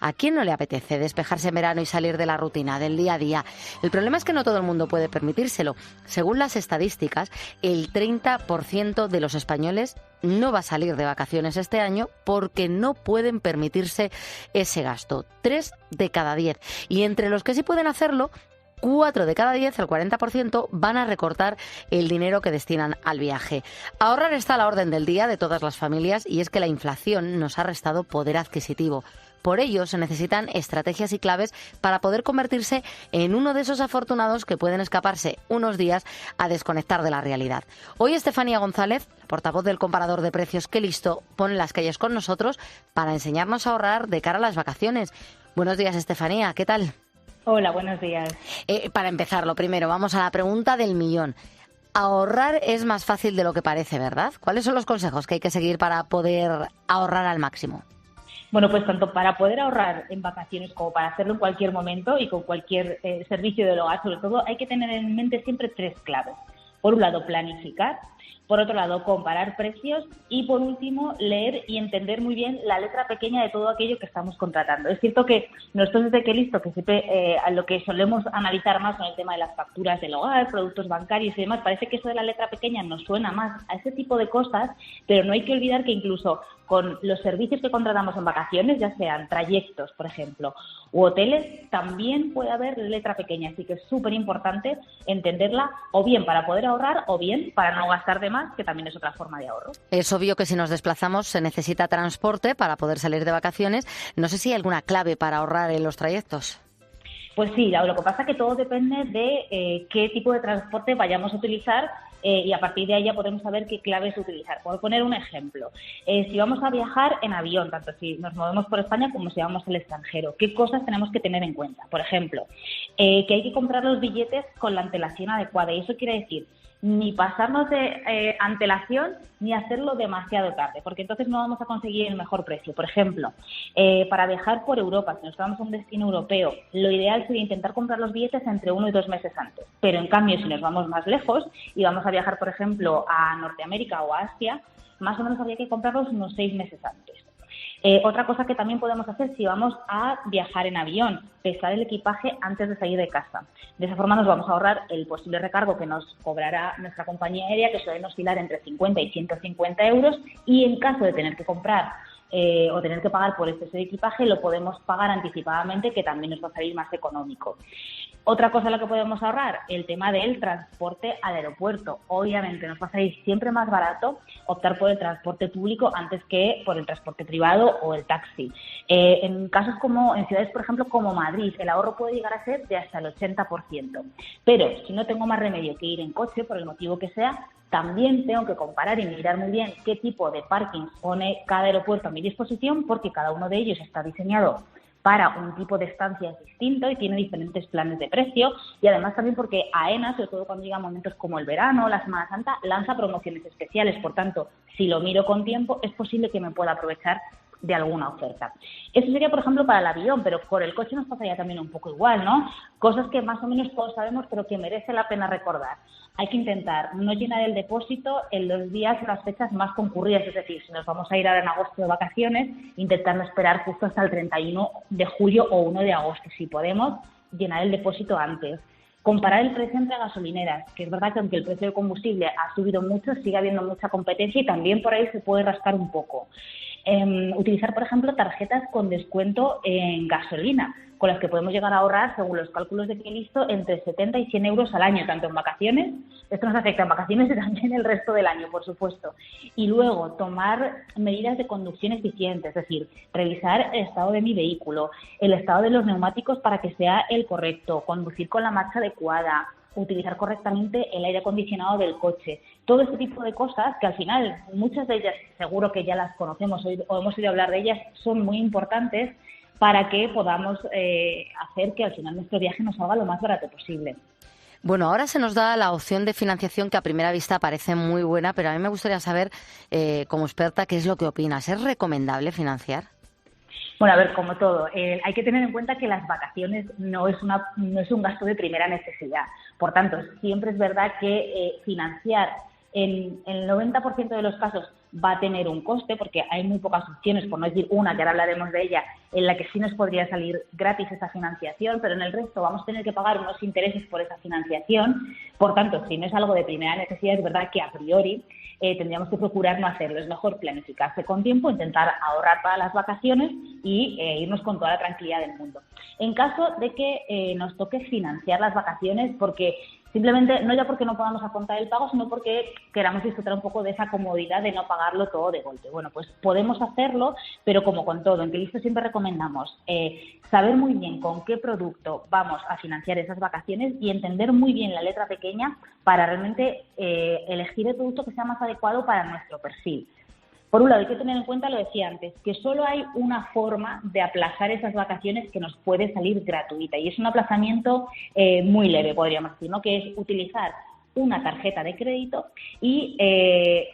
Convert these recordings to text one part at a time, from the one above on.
¿A quién no le apetece despejarse en verano y salir de la rutina, del día a día? El problema es que no todo el mundo puede permitírselo. Según las estadísticas, el 30% de los españoles no va a salir de vacaciones este año porque no pueden permitirse ese gasto. 3 de cada 10. Y entre los que sí pueden hacerlo, 4 de cada 10, el 40%, van a recortar el dinero que destinan al viaje. Ahorrar está a la orden del día de todas las familias y es que la inflación nos ha restado poder adquisitivo. Por ello, se necesitan estrategias y claves para poder convertirse en uno de esos afortunados que pueden escaparse unos días a desconectar de la realidad. Hoy Estefanía González, la portavoz del comparador de precios Qué Listo, pone las calles con nosotros para enseñarnos a ahorrar de cara a las vacaciones. Buenos días, Estefanía, ¿qué tal? Hola, buenos días. Para empezar, lo primero, vamos a la pregunta del millón. Ahorrar es más fácil de lo que parece, ¿verdad? ¿Cuáles son los consejos que hay que seguir para poder ahorrar al máximo? Bueno, pues tanto para poder ahorrar en vacaciones como para hacerlo en cualquier momento y con cualquier servicio del hogar, sobre todo, hay que tener en mente siempre 3 claves. Por un lado, planificar. Por otro lado, comparar precios y, por último, leer y entender muy bien la letra pequeña de todo aquello que estamos contratando. Es cierto que nosotros desde Qué Listo, que siempre a lo que solemos analizar más son el tema de las facturas del hogar, productos bancarios y demás, parece que eso de la letra pequeña nos suena más a ese tipo de cosas, pero no hay que olvidar que incluso con los servicios que contratamos en vacaciones, ya sean trayectos, por ejemplo, u hoteles, también puede haber letra pequeña, así que es súper importante entenderla, o bien para poder ahorrar, o bien para no gastar de más, que también es otra forma de ahorro. Es obvio que si nos desplazamos se necesita transporte para poder salir de vacaciones. No sé si hay alguna clave para ahorrar en los trayectos. Pues sí, lo que pasa es que todo depende de qué tipo de transporte vayamos a utilizar y a partir de ahí ya podemos saber qué claves utilizar. Por poner un ejemplo, si vamos a viajar en avión, tanto si nos movemos por España como si vamos al extranjero, ¿qué cosas tenemos que tener en cuenta? Por ejemplo, que hay que comprar los billetes con la antelación adecuada y eso quiere decir ni pasarnos de antelación ni hacerlo demasiado tarde, porque entonces no vamos a conseguir el mejor precio. Por ejemplo, para viajar por Europa, si nos vamos a un destino europeo, lo ideal sería intentar comprar los billetes entre 1 y 2 meses antes. Pero en cambio, si nos vamos más lejos y vamos a viajar, por ejemplo, a Norteamérica o a Asia, más o menos habría que comprarlos unos 6 meses antes. Otra cosa que también podemos hacer si vamos a viajar en avión, pesar el equipaje antes de salir de casa. De esa forma nos vamos a ahorrar el posible recargo que nos cobrará nuestra compañía aérea, que suele oscilar entre 50 y 150 euros, y en caso de tener que comprar o tener que pagar por exceso de equipaje, lo podemos pagar anticipadamente, que también nos va a salir más económico. Otra cosa en la que podemos ahorrar, el tema del transporte al aeropuerto. Obviamente nos va a salir siempre más barato optar por el transporte público antes que por el transporte privado o el taxi. En casos como en ciudades, por ejemplo, como Madrid, el ahorro puede llegar a ser de hasta el 80%. Pero si no tengo más remedio que ir en coche, por el motivo que sea, también tengo que comparar y mirar muy bien qué tipo de parking pone cada aeropuerto a mi disposición, porque cada uno de ellos está diseñado para un tipo de estancias distinto y tiene diferentes planes de precio, y además también porque AENA, sobre todo cuando llegan momentos como el verano o la Semana Santa, lanza promociones especiales. Por tanto, si lo miro con tiempo, es posible que me pueda aprovechar de alguna oferta. Eso sería, por ejemplo, para el avión, pero por el coche nos pasaría también un poco igual, ¿no? Cosas que más o menos todos sabemos, pero que merece la pena recordar. Hay que intentar no llenar el depósito en los días o las fechas más concurridas, es decir, si nos vamos a ir ahora en agosto de vacaciones, intentar no esperar justo hasta el 31 de julio o 1 de agosto. Si podemos, llenar el depósito antes. Comparar el precio entre gasolineras, que es verdad que aunque el precio del combustible ha subido mucho, sigue habiendo mucha competencia y también por ahí se puede rascar un poco. Utilizar, por ejemplo, tarjetas con descuento en gasolina, con las que podemos llegar a ahorrar, según los cálculos de Qué Listo, entre 70 y 100 euros al año, tanto en vacaciones, esto nos afecta en vacaciones y también el resto del año, por supuesto. Y luego, tomar medidas de conducción eficiente, es decir, revisar el estado de mi vehículo, el estado de los neumáticos para que sea el correcto, conducir con la marcha adecuada, utilizar correctamente el aire acondicionado del coche. Todo este tipo de cosas que al final, muchas de ellas seguro que ya las conocemos o hemos oído hablar de ellas, son muy importantes para que podamos hacer que al final nuestro viaje nos salga lo más barato posible. Bueno, ahora se nos da la opción de financiación que a primera vista parece muy buena, pero a mí me gustaría saber, como experta, qué es lo que opinas. ¿Es recomendable financiar? Bueno, a ver, como todo, hay que tener en cuenta que las vacaciones no es un gasto de primera necesidad. Por tanto, siempre es verdad que financiar en el 90% de los casos va a tener un coste, porque hay muy pocas opciones, por no decir una, que ahora hablaremos de ella, en la que sí nos podría salir gratis esa financiación, pero en el resto vamos a tener que pagar unos intereses por esa financiación. Por tanto, si no es algo de primera necesidad, es verdad que a priori tendríamos que procurar no hacerlo. Es mejor planificarse con tiempo, intentar ahorrar para las vacaciones y irnos con toda la tranquilidad del mundo. En caso de que nos toque financiar las vacaciones, porque simplemente, no ya porque no podamos afrontar el pago, sino porque queramos disfrutar un poco de esa comodidad de no pagarlo todo de golpe. Bueno, pues podemos hacerlo, pero como con todo, en Que Listo siempre recomendamos saber muy bien con qué producto vamos a financiar esas vacaciones y entender muy bien la letra pequeña para realmente elegir el producto que sea más adecuado para nuestro perfil. Por un lado, hay que tener en cuenta, lo decía antes, que solo hay una forma de aplazar esas vacaciones que nos puede salir gratuita, y es un aplazamiento muy leve, podríamos decir, ¿no? Que es utilizar una tarjeta de crédito y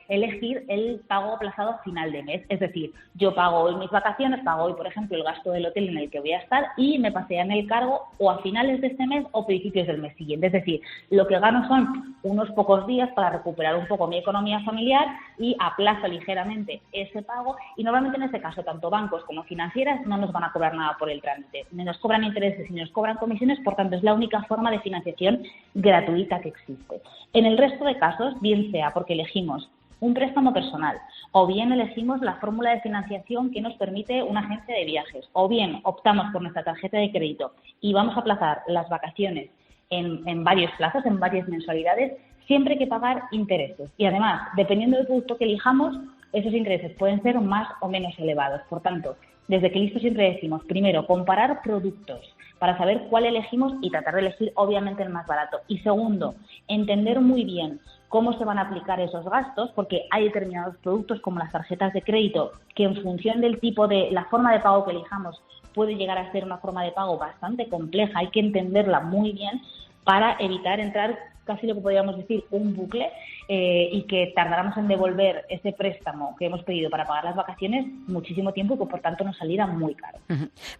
elegir el pago aplazado a final de mes. Es decir, yo pago hoy mis vacaciones, pago hoy, por ejemplo, el gasto del hotel en el que voy a estar y me pasean el cargo o a finales de este mes o principios del mes siguiente. Es decir, lo que gano son unos pocos días para recuperar un poco mi economía familiar y aplazo ligeramente ese pago, y normalmente en este caso tanto bancos como financieras no nos van a cobrar nada por el trámite, ni nos cobran intereses ni nos cobran comisiones, por tanto es la única forma de financiación gratuita que existe. En el resto de casos, bien sea porque elegimos un préstamo personal o bien elegimos la fórmula de financiación que nos permite una agencia de viajes o bien optamos por nuestra tarjeta de crédito y vamos a aplazar las vacaciones en varios plazos, en varias mensualidades, siempre hay que pagar intereses. Y además, dependiendo del producto que elijamos, esos intereses pueden ser más o menos elevados. Por tanto, desde Que Listo siempre decimos, primero, comparar productos para saber cuál elegimos y tratar de elegir obviamente el más barato. Y segundo, entender muy bien cómo se van a aplicar esos gastos, porque hay determinados productos como las tarjetas de crédito que en función del tipo de la forma de pago que elijamos puede llegar a ser una forma de pago bastante compleja. Hay que entenderla muy bien para evitar entrar casi lo que podríamos decir un bucle y que tardáramos en devolver ese préstamo que hemos pedido para pagar las vacaciones muchísimo tiempo y que por tanto nos saliera muy caro.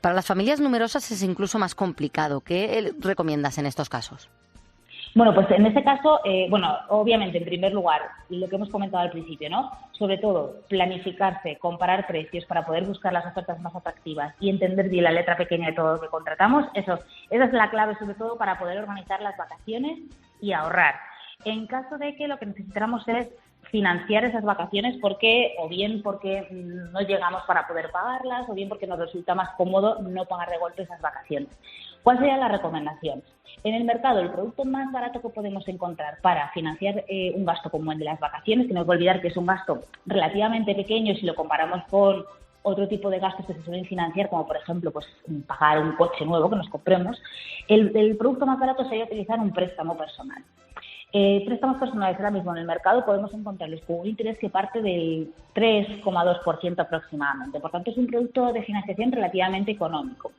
Para las familias numerosas es incluso más complicado. ¿Qué recomiendas en estos casos? Bueno, pues en este caso, obviamente, en primer lugar, lo que hemos comentado al principio, ¿no? Sobre todo, planificarse, comparar precios para poder buscar las ofertas más atractivas y entender bien la letra pequeña de todo lo que contratamos. Esa es la clave, sobre todo, para poder organizar las vacaciones y ahorrar. En caso de que lo que necesitáramos es financiar esas vacaciones porque no llegamos para poder pagarlas o bien porque nos resulta más cómodo no pagar de golpe esas vacaciones. ¿Cuál sería la recomendación? En el mercado, el producto más barato que podemos encontrar para financiar un gasto como el de las vacaciones, que no hay que olvidar que es un gasto relativamente pequeño si lo comparamos con otro tipo de gastos que se suelen financiar, como por ejemplo pues pagar un coche nuevo que nos compremos, el producto más barato sería utilizar un préstamo personal. Préstamos personales ahora mismo en el mercado podemos encontrarlos con un interés que parte del 3,2% aproximadamente. Por tanto, es un producto de financiación relativamente económico.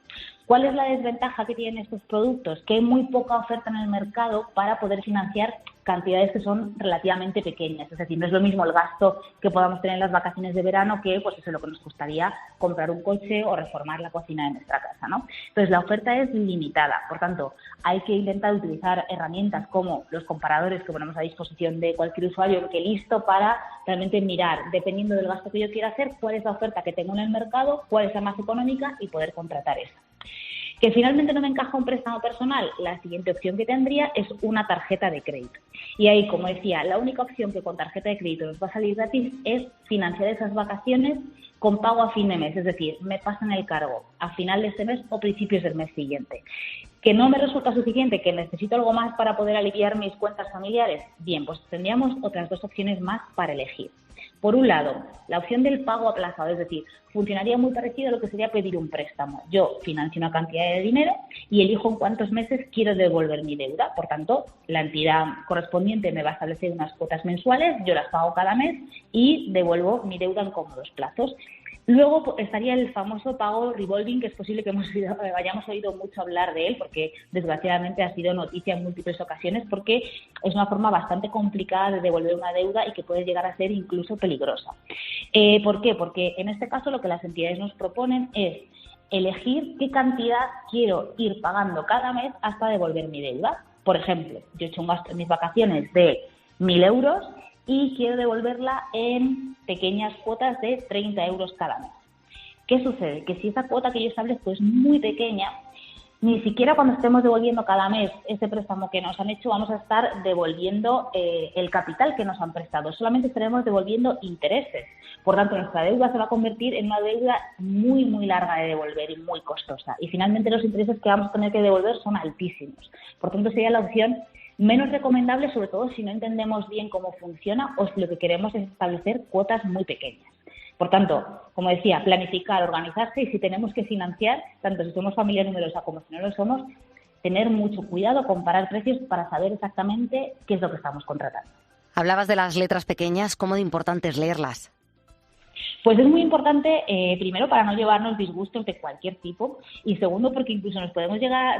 ¿Cuál es la desventaja que tienen estos productos? Que hay muy poca oferta en el mercado para poder financiar cantidades que son relativamente pequeñas. Es decir, no es lo mismo el gasto que podamos tener en las vacaciones de verano que pues eso es lo que nos costaría comprar un coche o reformar la cocina de nuestra casa, ¿no? Entonces, la oferta es limitada. Por tanto, hay que intentar utilizar herramientas como los comparadores que ponemos a disposición de cualquier usuario que listo para realmente mirar, dependiendo del gasto que yo quiera hacer, cuál es la oferta que tengo en el mercado, cuál es la más económica y poder contratar esa. Que finalmente no me encaja un préstamo personal, la siguiente opción que tendría es una tarjeta de crédito. Y ahí, como decía, la única opción que con tarjeta de crédito nos va a salir gratis es financiar esas vacaciones con pago a fin de mes, es decir, me pasan el cargo a final de este mes o principios del mes siguiente. ¿Que no me resulta suficiente, que necesito algo más para poder aliviar mis cuentas familiares? Bien, pues tendríamos otras dos opciones más para elegir. Por un lado, la opción del pago aplazado, es decir, funcionaría muy parecido a lo que sería pedir un préstamo. Yo financio una cantidad de dinero y elijo en cuántos meses quiero devolver mi deuda. Por tanto, la entidad correspondiente me va a establecer unas cuotas mensuales, yo las pago cada mes y devuelvo mi deuda en cómodos plazos. Luego estaría el famoso pago revolving, que es posible que hayamos oído mucho hablar de él, porque desgraciadamente ha sido noticia en múltiples ocasiones, porque es una forma bastante complicada de devolver una deuda y que puede llegar a ser incluso peligrosa. ¿Por qué? Porque en este caso lo que las entidades nos proponen es elegir qué cantidad quiero ir pagando cada mes hasta devolver mi deuda. Por ejemplo, yo he hecho un gasto en mis vacaciones de 1.000 euros y quiero devolverla en pequeñas cuotas de 30 euros cada mes. ¿Qué sucede? Que si esa cuota que yo establezco es muy pequeña, ni siquiera cuando estemos devolviendo cada mes ese préstamo que nos han hecho vamos a estar devolviendo el capital que nos han prestado, solamente estaremos devolviendo intereses. Por tanto, nuestra deuda se va a convertir en una deuda muy, muy larga de devolver y muy costosa. Y finalmente los intereses que vamos a tener que devolver son altísimos. Por tanto, sería la opción menos recomendable, sobre todo si no entendemos bien cómo funciona o si lo que queremos es establecer cuotas muy pequeñas. Por tanto, como decía, planificar, organizarse y si tenemos que financiar, tanto si somos familia numerosa como si no lo somos, tener mucho cuidado, comparar precios para saber exactamente qué es lo que estamos contratando. Hablabas de las letras pequeñas, ¿cómo de importante es leerlas? Pues es muy importante, primero, para no llevarnos disgustos de cualquier tipo y segundo, porque incluso nos podemos llevar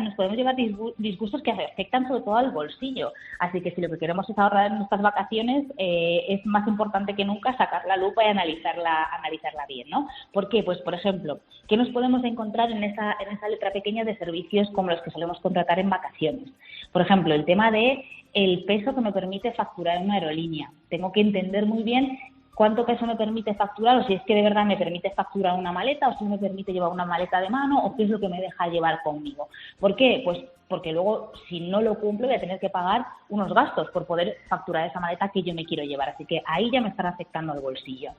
disgustos que afectan sobre todo al bolsillo. Así que si lo que queremos es ahorrar en nuestras vacaciones, es más importante que nunca sacar la lupa y analizarla bien, ¿no? ¿Por qué? Pues, por ejemplo, ¿qué nos podemos encontrar en esa letra pequeña de servicios como los que solemos contratar en vacaciones? Por ejemplo, el tema de el peso que me permite facturar en una aerolínea. Tengo que entender muy bien cuánto peso me permite facturar o si es que de verdad me permite facturar una maleta o si me permite llevar una maleta de mano o qué es lo que me deja llevar conmigo. ¿Por qué? Pues porque luego si no lo cumplo voy a tener que pagar unos gastos por poder facturar esa maleta que yo me quiero llevar. Así que ahí ya me estará afectando el bolsillo.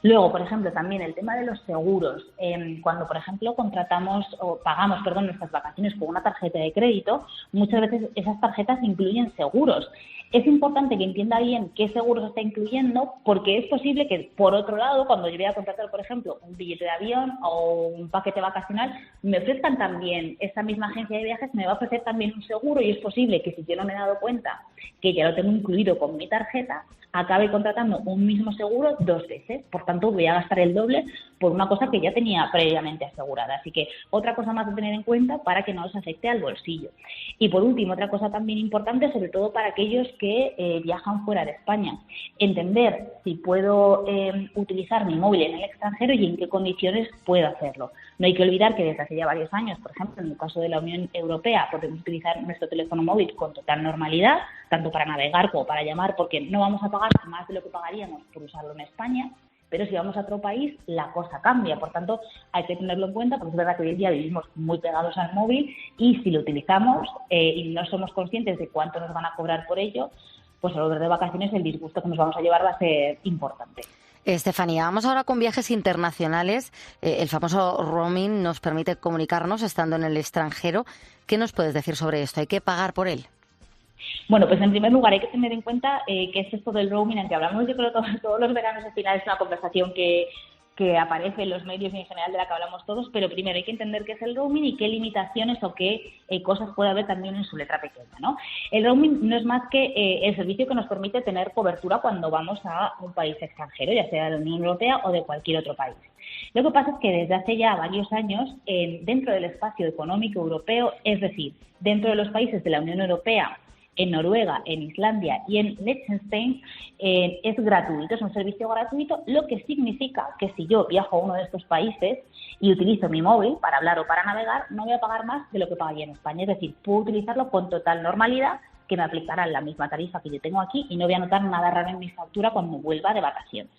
Luego, por ejemplo, también el tema de los seguros. Cuando, por ejemplo, pagamos nuestras vacaciones con una tarjeta de crédito, muchas veces esas tarjetas incluyen seguros. Es importante que entienda bien qué seguros está incluyendo porque es posible que, por otro lado, cuando yo voy a contratar, por ejemplo, un billete de avión o un paquete vacacional, me ofrezcan también, esta misma agencia de viajes me va a ofrecer también un seguro y es posible que si yo no me he dado cuenta que ya lo tengo incluido con mi tarjeta, acabe contratando un mismo seguro 2 veces. Por tanto, voy a gastar el doble por una cosa que ya tenía previamente asegurada. Así que otra cosa más a tener en cuenta para que no os afecte al bolsillo. Y por último, otra cosa también importante, sobre todo para aquellos que viajan fuera de España. Entender si puedo utilizar mi móvil en el extranjero y en qué condiciones puedo hacerlo. No hay que olvidar que desde hace ya varios años, por ejemplo, en el caso de la Unión Europea, podemos utilizar nuestro teléfono móvil con total normalidad, tanto para navegar como para llamar, porque no vamos a pagar más de lo que pagaríamos por usarlo en España, pero si vamos a otro país, la cosa cambia. Por tanto, hay que tenerlo en cuenta, porque es verdad que hoy en día vivimos muy pegados al móvil y si lo utilizamos y no somos conscientes de cuánto nos van a cobrar por ello, pues al volver de vacaciones el disgusto que nos vamos a llevar va a ser importante. Estefanía, vamos ahora con viajes internacionales. El famoso roaming nos permite comunicarnos estando en el extranjero. ¿Qué nos puedes decir sobre esto? ¿Hay que pagar por él? Bueno, pues en primer lugar hay que tener en cuenta que es esto del roaming, en que hablamos yo creo todos los veranos, al final es una conversación que aparece en los medios y en general de la que hablamos todos, pero primero hay que entender qué es el roaming y qué limitaciones o qué cosas puede haber también en su letra pequeña, ¿no? El roaming no es más que el servicio que nos permite tener cobertura cuando vamos a un país extranjero, ya sea de la Unión Europea o de cualquier otro país. Lo que pasa es que desde hace ya varios años, dentro del espacio económico europeo, es decir, dentro de los países de la Unión Europea, en Noruega, en Islandia y en Liechtenstein, es gratuito, es un servicio gratuito, lo que significa que si yo viajo a uno de estos países y utilizo mi móvil para hablar o para navegar, no voy a pagar más de lo que pagaría en España. Es decir, puedo utilizarlo con total normalidad, que me aplicarán la misma tarifa que yo tengo aquí y no voy a notar nada raro en mi factura cuando vuelva de vacaciones.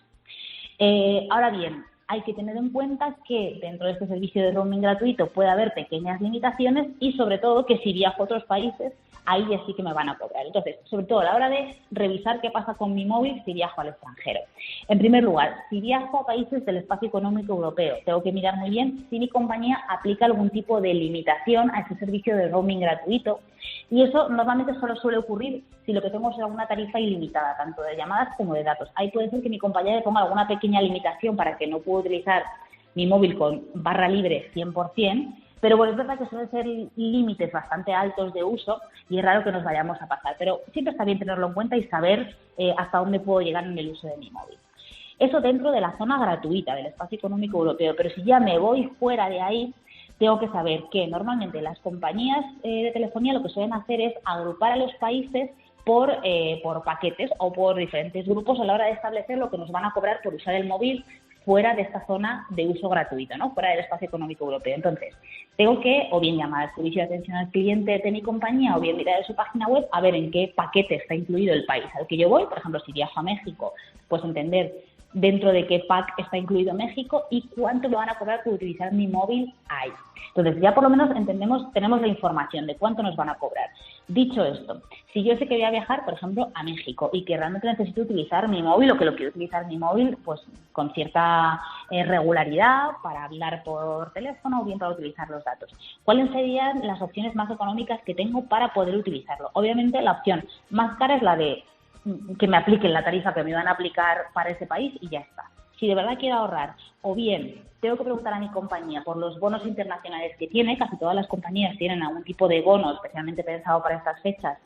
Ahora bien, hay que tener en cuenta que dentro de este servicio de roaming gratuito puede haber pequeñas limitaciones y sobre todo que si viajo a otros países, ahí ya sí que me van a cobrar. Entonces, sobre todo a la hora de revisar qué pasa con mi móvil si viajo al extranjero. En primer lugar, si viajo a países del espacio económico europeo, tengo que mirar muy bien si mi compañía aplica algún tipo de limitación a ese servicio de roaming gratuito. Y eso normalmente solo suele ocurrir si lo que tengo es alguna tarifa ilimitada, tanto de llamadas como de datos. Ahí puede ser que mi compañía le ponga alguna pequeña limitación para que no pueda utilizar mi móvil con barra libre 100%, pero bueno, es verdad que suelen ser límites bastante altos de uso y es raro que nos vayamos a pasar. Pero siempre está bien tenerlo en cuenta y saber hasta dónde puedo llegar en el uso de mi móvil. Eso dentro de la zona gratuita del espacio económico europeo, pero si ya me voy fuera de ahí, tengo que saber que normalmente las compañías de telefonía lo que suelen hacer es agrupar a los países por paquetes o por diferentes grupos a la hora de establecer lo que nos van a cobrar por usar el móvil fuera de esta zona de uso gratuito, ¿no? Fuera del espacio económico europeo. Entonces, tengo que o bien llamar al servicio de atención al cliente de mi compañía o bien mirar en su página web a ver en qué paquete está incluido el país al que yo voy. Por ejemplo, si viajo a México, pues entender dentro de qué pack está incluido México y cuánto me van a cobrar por utilizar mi móvil ahí. Entonces, ya por lo menos tenemos la información de cuánto nos van a cobrar. Dicho esto, si yo sé que voy a viajar, por ejemplo, a México y que realmente necesito utilizar mi móvil o que lo quiero utilizar mi móvil pues con cierta regularidad para hablar por teléfono o bien para utilizar los datos, ¿cuáles serían las opciones más económicas que tengo para poder utilizarlo? Obviamente, la opción más cara es la de que me apliquen la tarifa que me van a aplicar para ese país y ya está. Si de verdad quiero ahorrar, o bien tengo que preguntar a mi compañía por los bonos internacionales que tiene, casi todas las compañías tienen algún tipo de bono especialmente pensado para estas fechas,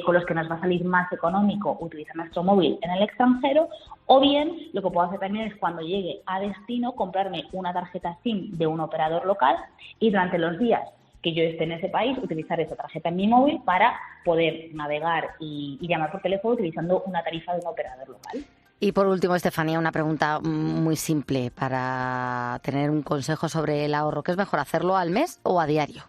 con los que nos va a salir más económico utilizar nuestro móvil en el extranjero, o bien lo que puedo hacer también es cuando llegue a destino comprarme una tarjeta SIM de un operador local y durante los días que yo esté en ese país, utilizar esa tarjeta en mi móvil para poder navegar y llamar por teléfono utilizando una tarifa de un operador local. Y por último, Estefanía, una pregunta muy simple para tener un consejo sobre el ahorro. ¿Qué es mejor, hacerlo al mes o a diario?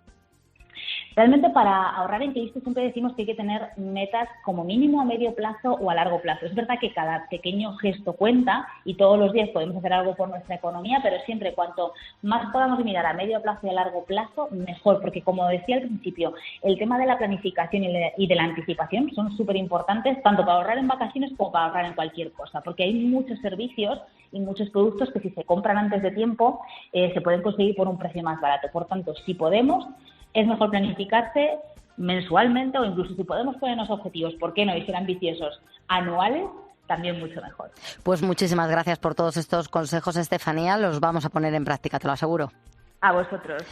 Realmente para ahorrar en Cristo siempre decimos que hay que tener metas como mínimo a medio plazo o a largo plazo. Es verdad que cada pequeño gesto cuenta y todos los días podemos hacer algo por nuestra economía, pero siempre cuanto más podamos mirar a medio plazo y a largo plazo, mejor, porque como decía al principio, el tema de la planificación y de la anticipación son súper importantes tanto para ahorrar en vacaciones como para ahorrar en cualquier cosa, porque hay muchos servicios y muchos productos que si se compran antes de tiempo se pueden conseguir por un precio más barato. Por tanto, si podemos, es mejor planificarse mensualmente o incluso si podemos ponernos objetivos, ¿por qué no? Y ser ambiciosos anuales, también mucho mejor. Pues muchísimas gracias por todos estos consejos, Estefanía. Los vamos a poner en práctica, te lo aseguro. A vosotros.